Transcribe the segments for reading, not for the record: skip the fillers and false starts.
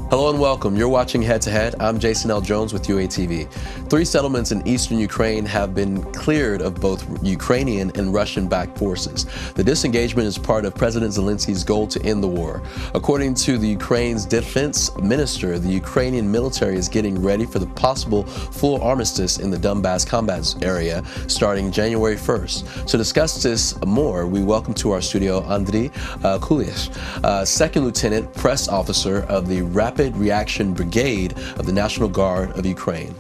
Hello and welcome. You're watching Head to Head. I'm Jason L. Jones with UATV. 3 settlements in eastern Ukraine have been cleared of both Ukrainian and Russian-backed forces. The disengagement is part of President Zelenskyy's goal to end the war. According to the Ukraine's defense minister, the Ukrainian military is getting ready for the possible full armistice in the Donbas combat area starting January 1st. To discuss this more, we welcome to our studio Andriy Kulish, second lieutenant press officer of the Rapid Reaction Brigade of the National Guard of Ukraine.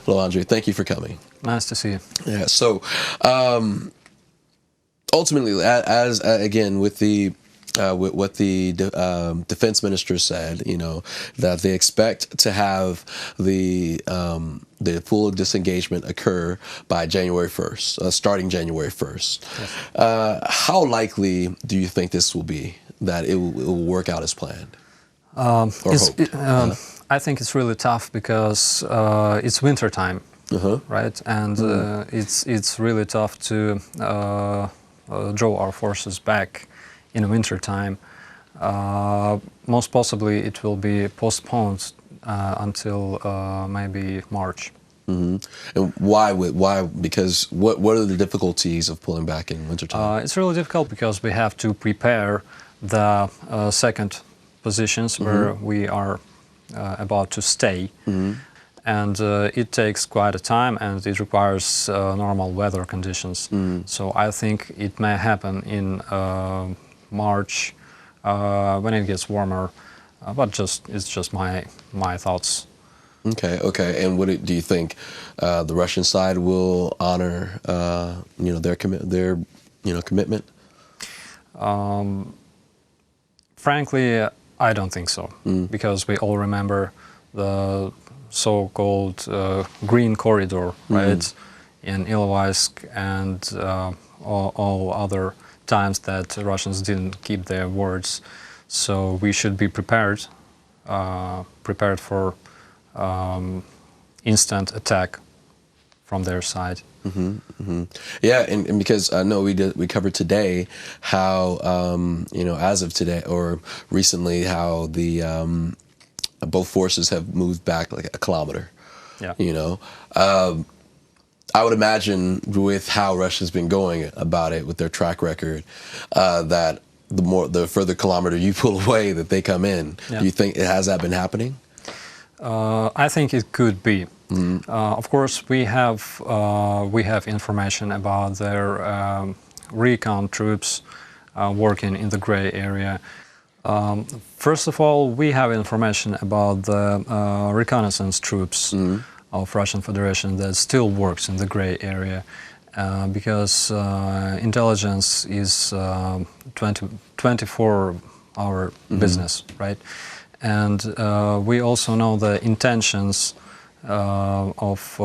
Hello, Andriy. Thank you for coming. Nice to see you. Yeah. So, ultimately, as again with the what the defense minister said, you know, that they expect to have the full disengagement occur by January 1st, starting January 1st. Yes. How likely do you think this will be, that it will work out as planned? I think it's really tough because it's winter time, right? And it's really tough to draw our forces back in winter time. Most possibly, it will be postponed until maybe March. And why? Because what are the difficulties of pulling back in winter time? It's really difficult because we have to prepare the second positions where we are about to stay, and it takes quite a time, and it requires normal weather conditions. So I think it may happen in March when it gets warmer, but it's just my thoughts. Okay. And what do you think the Russian side will honor? Their commitment. Frankly, I don't think so, because we all remember the so-called Green Corridor, right, in Ilovaisk, and all other times that Russians didn't keep their words. So we should be prepared for instant attack from their side. Yeah, and because I know we covered today how as of today or recently how the both forces have moved back like a kilometer. Yeah. I would imagine with how Russia's been going about it with their track record, that the further kilometer you pull away, that they come in. Yeah. Do you think has that been happening? I think it could be. Of course, we have information about their recon troops working in the gray area. First of all, we have information about the reconnaissance troops of Russian Federation that still works in the gray area, because intelligence is 24-hour business, right? And we also know the intentions of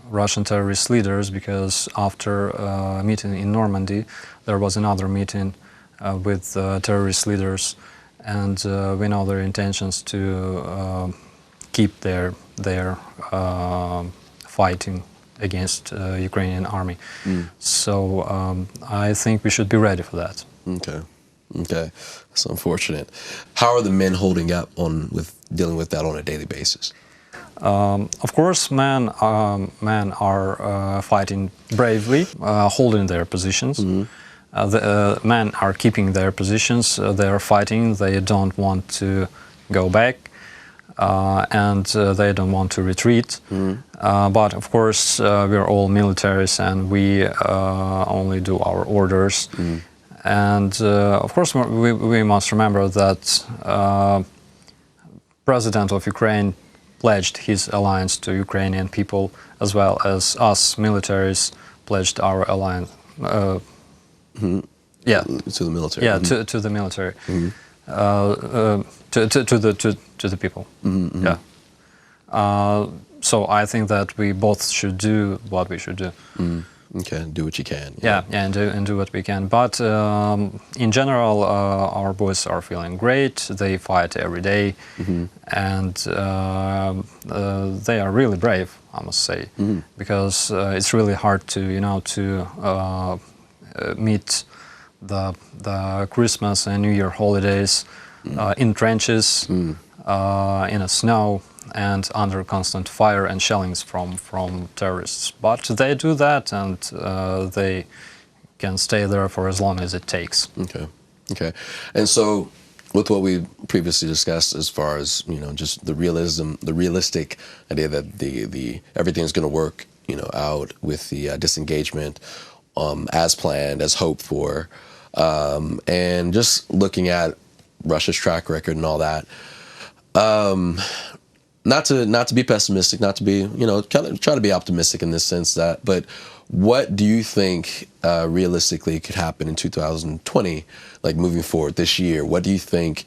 Russian terrorist leaders, because after a meeting in Normandy, there was another meeting with terrorist leaders, and we know their intentions to keep their fighting against Ukrainian army. So I think we should be ready for that. Okay, that's unfortunate. How are the men holding up with dealing with that on a daily basis? Of course, men are fighting bravely, holding their positions. The men are keeping their positions. They are fighting. They don't want to go back, and they don't want to retreat. But of course, we're all militaries, and we only do our orders. And of course, we must remember that President of Ukraine pledged his alliance to Ukrainian people, as well as us militaries pledged our alliance. To the military. Yeah, to the military. To the people. Yeah. So I think that we both should do what we should do. Okay, do what you can. Yeah, and do what we can. But in general, our boys are feeling great. They fight every day, and they are really brave, I must say, because it's really hard to meet the Christmas and New Year holidays in trenches, in the snow and under constant fire and shellings from terrorists. But they do that, and they can stay there for as long as it takes. Okay, okay. And so, with what we previously discussed, as far as just the realistic idea that the everything's going to work, out with the disengagement, as planned, as hoped for, and just looking at Russia's track record and all that. Not to be pessimistic, not to be try to be optimistic in this sense but what do you think realistically could happen in 2020, like moving forward this year? What do you think?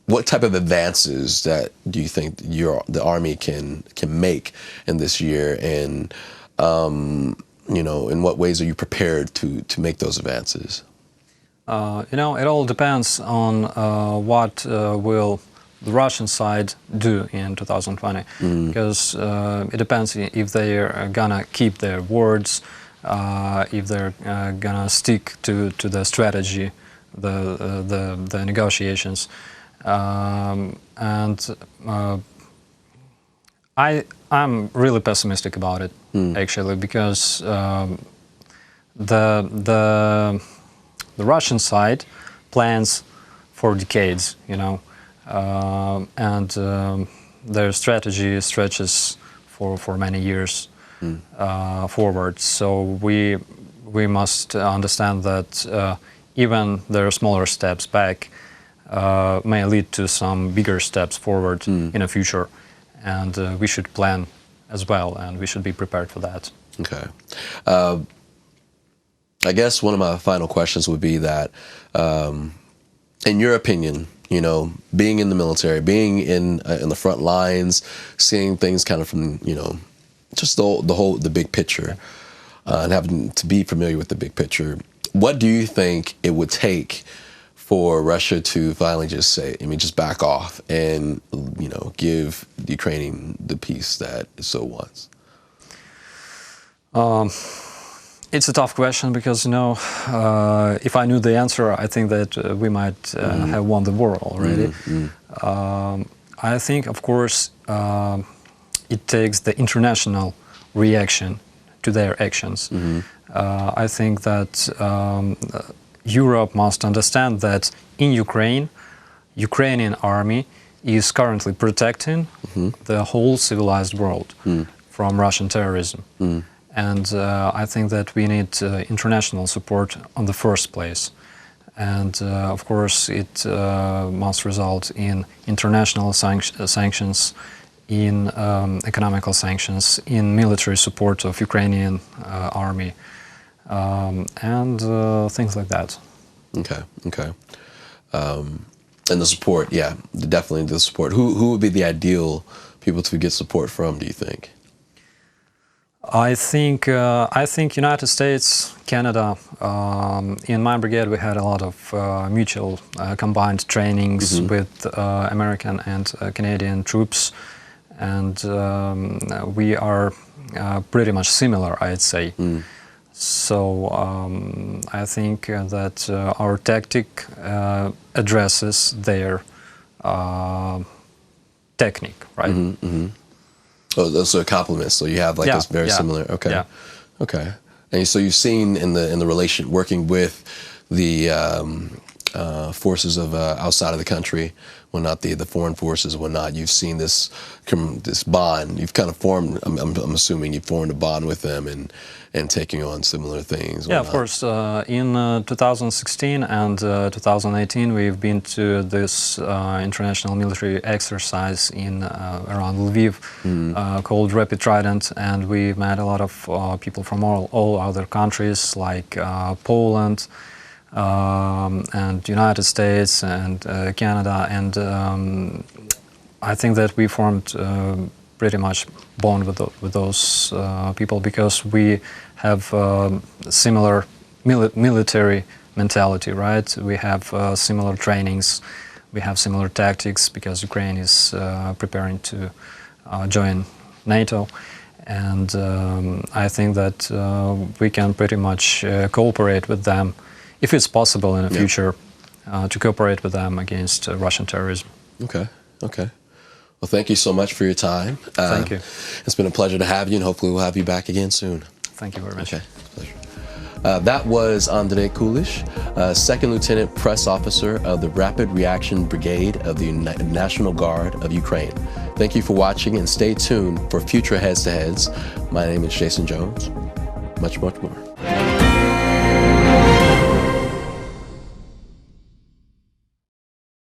What type of advances that do you think the army can make in this year, and in what ways are you prepared to make those advances? It all depends on what will the Russian side do in 2020, because it depends if they are gonna keep their words, if they're gonna stick to the strategy, the negotiations, and I'm really pessimistic about it, actually, because the Russian side plans for decades, and their strategy stretches for many years forward. So we must understand that even their smaller steps back may lead to some bigger steps forward in the future, and we should plan as well, and we should be prepared for that. Okay. I guess one of my final questions would be that, in your opinion, being in the military, being in the front lines, seeing things kind of from, just the big picture, and having to be familiar with the big picture, what do you think it would take for Russia to finally just just back off and, give the Ukrainian the peace that it so wants? It's a tough question because, if I knew the answer, I think that we might have won the war already. I think, of course, it takes the international reaction to their actions. I think that Europe must understand that in Ukrainian army is currently protecting the whole civilized world from Russian terrorism. And I think that we need international support on the first place. And of course, it must result in international sanctions, in economical sanctions, in military support of Ukrainian army, and things like that. Okay, okay. And the support, yeah, definitely the support. Who would be the ideal people to get support from, do you think? I think United States, Canada. In my brigade, we had a lot of mutual combined trainings with American and Canadian troops, and we are pretty much similar, I'd say. So I think that our tactic addresses their technique, right? Oh, those are compliments. So you have like this very similar. Okay, okay. And so you've seen in the relation working with the forces of outside of the country, well, not the foreign forces and whatnot. You've seen this bond. You've kind of formed. I'm assuming you formed a bond with them and taking on similar things. Yeah, of course. In 2016 and 2018, we've been to this international military exercise in around Lviv called Rapid Trident, and we met a lot of people from all other countries like Poland and United States and Canada, and I think that we formed pretty much bond with those people because we have similar military mentality, right? We have similar trainings, we have similar tactics because Ukraine is preparing to join NATO, and I think that we can pretty much cooperate with them if it's possible in the future to cooperate with them against Russian terrorism. Okay. Okay. Well, thank you so much for your time. Thank you. It's been a pleasure to have you, and hopefully we'll have you back again soon. Thank you very much. Okay. Pleasure. That was Andriy Kulish, Second Lieutenant Press Officer of the Rapid Reaction Brigade of the National Guard of Ukraine. Thank you for watching, and stay tuned for future Heads to Heads. My name is Jason Jones. Much more.